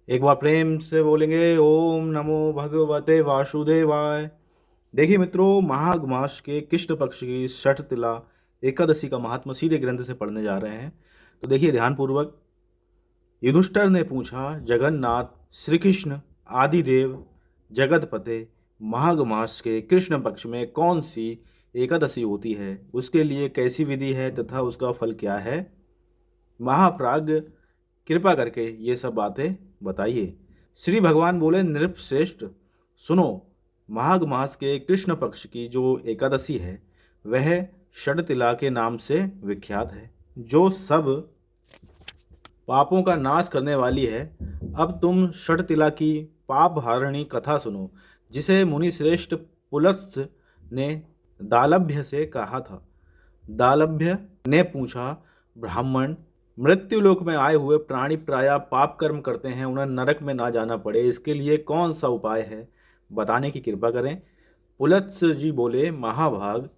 एक बार प्रेम से बोलेंगे ओम नमो भगवते वासुदेवाय। देखिए मित्रों, माघ मास के कृष्ण पक्ष की षठ तिला एकादशी का महात्मा सीधे ग्रंथ से पढ़ने जा रहे हैं। तो देखिए ध्यानपूर्वक। युधिष्ठिर ने पूछा, जगन्नाथ श्री कृष्ण आदिदेव जगतपते, माघ मास के कृष्ण पक्ष में कौन सी एकादशी होती है, उसके लिए कैसी विधि है तथा उसका फल क्या है? महाप्राज्ञ, कृपा करके ये सब बातें बताइए। श्री भगवान बोले, नृपश्रेष्ठ सुनो, माघ मास के कृष्ण पक्ष की जो एकादशी है वह षडतिला के नाम से विख्यात है, जो सब पापों का नाश करने वाली है। अब तुम षडतिला की पाप हारिणी कथा सुनो, जिसे मुनि श्रेष्ठ पुलत्स ने दालभ्य से कहा था। दालभ्य ने पूछा, ब्राह्मण, मृत्युलोक में आए हुए प्राणी प्रायः पाप कर्म करते हैं, उन्हें नरक में ना जाना पड़े, इसके लिए कौन सा उपाय है, बताने की कृपा करें। पुलत्स जी बोले, महाभाग,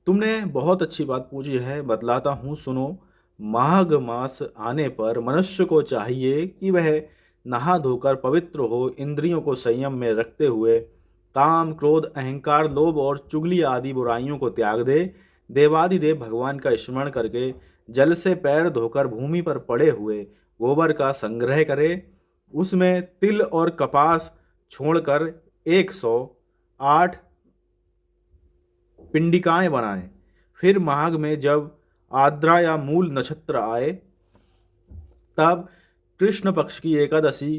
तुमने बहुत अच्छी बात पूछी है, बतलाता हूँ, सुनो। माघ मास आने पर मनुष्य को चाहिए कि वह नहा धोकर पवित्र हो, इंद्रियों को संयम में रखते हुए काम क्रोध अहंकार लोभ और चुगली आदि बुराइयों को त्याग दे, देवादिदेव भगवान का स्मरण करके जल से पैर धोकर भूमि पर पड़े हुए गोबर का संग्रह करे, उसमें तिल और कपास छोड़कर 108 पिंडिकाएं बनाएं। फिर माघ में जब आद्रा या मूल नक्षत्र आए, तब कृष्ण पक्ष की एकादशी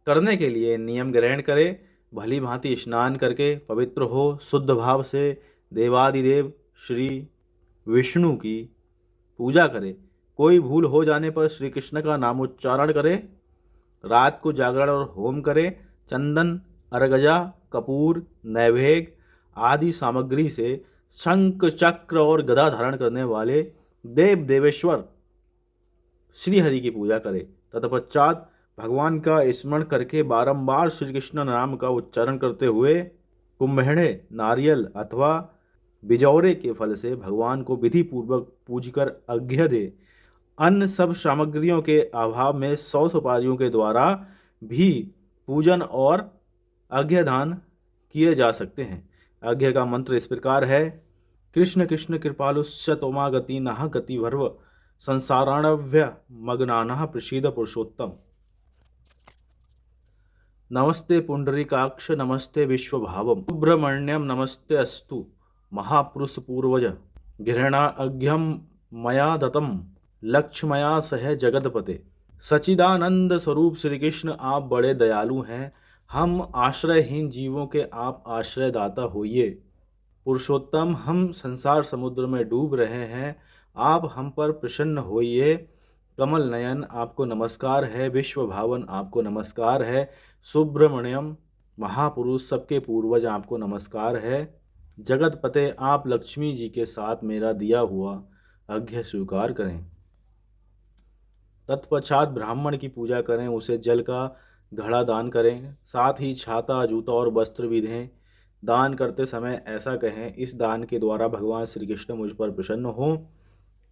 करने के लिए नियम ग्रहण करे। भली भांति स्नान करके पवित्र हो, शुद्ध भाव से देवादिदेव श्री विष्णु की पूजा करे। कोई भूल हो जाने पर श्री कृष्ण का नामोच्चारण करे। रात को जागरण और होम करे। चंदन, अर्गजा, कपूर, नैवेद्य आदि सामग्री से शंख चक्र और गदा धारण करने वाले देव देवेश्वर श्री हरि की पूजा करे। तत्पश्चात भगवान का स्मरण करके बारंबार श्री कृष्ण नाम का उच्चारण करते हुए कुंभेड़े, नारियल अथवा बिजौरे के फल से भगवान को विधि पूर्वक पूजकर अर्घ्य दे। अन्य सब सामग्रियों के अभाव में 100 सुपारियों के द्वारा भी पूजन और अर्घ्यदान किए जा सकते हैं। अर्घ्य का मंत्र इस प्रकार है, कृष्ण कृष्ण कृपालुश्च तोमा गति नः गति भर्व संसाराणव्य मग्नानः प्रसीद पुरुषोत्तम। नमस्ते पुंडरीकाक्ष, नमस्ते विश्वभावम, सुब्रह्मण्यम नमस्ते अस्तु महापुरुष पूर्वज, घृणा अज्ञम मया दतम लक्ष्मया सह जगतपते। सचिदानंद स्वरूप श्री कृष्ण, आप बड़े दयालु हैं, हम आश्रयहीन जीवों के आप आश्रयदाता होइए। पुरुषोत्तम, हम संसार समुद्र में डूब रहे हैं, आप हम पर प्रसन्न होइए। कमल नयन, आपको नमस्कार है। विश्व भावन, आपको नमस्कार है। सुब्रमण्यम, महापुरुष सबके पूर्वज, आपको नमस्कार है। जगतपते, आप लक्ष्मी जी के साथ मेरा दिया हुआ अर्घ्य स्वीकार करें। तत्पश्चात ब्राह्मण की पूजा करें, उसे जल का घड़ा दान करें, साथ ही छाता, जूता और वस्त्र भी दें। दान करते समय ऐसा कहें, इस दान के द्वारा भगवान श्री कृष्ण मुझ पर प्रसन्न हो।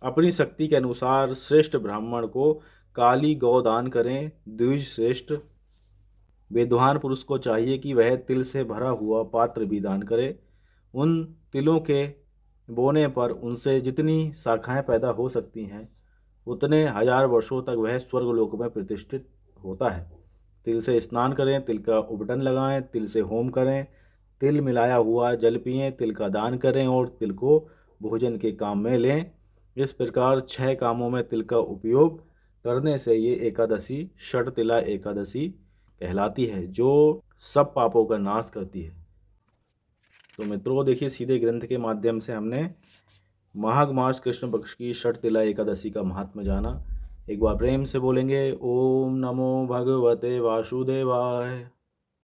अपनी शक्ति के अनुसार श्रेष्ठ ब्राह्मण को काली गौ दान करें। द्विज श्रेष्ठ विद्वान पुरुष को चाहिए कि वह तिल से भरा हुआ पात्र भी दान करे। उन तिलों के बोने पर उनसे जितनी शाखाएं पैदा हो सकती हैं, उतने 1000 वर्षों तक वह स्वर्गलोक में प्रतिष्ठित होता है। तिल से स्नान करें, तिल का उपटन लगाएं, तिल से होम करें, तिल मिलाया हुआ जल पिएं, तिल का दान करें और तिल को भोजन के काम में लें। इस प्रकार 6 कामों में तिल का उपयोग करने से ये एकादशी षटतिला एकादशी कहलाती है, जो सब पापों का नाश करती है। तो मित्रों देखिए, सीधे ग्रंथ के माध्यम से हमने माघ मास कृष्ण पक्ष की षटतिला एकादशी का महात्मा जाना। एक बार प्रेम से बोलेंगे ओम नमो भगवते वासुदेवाय।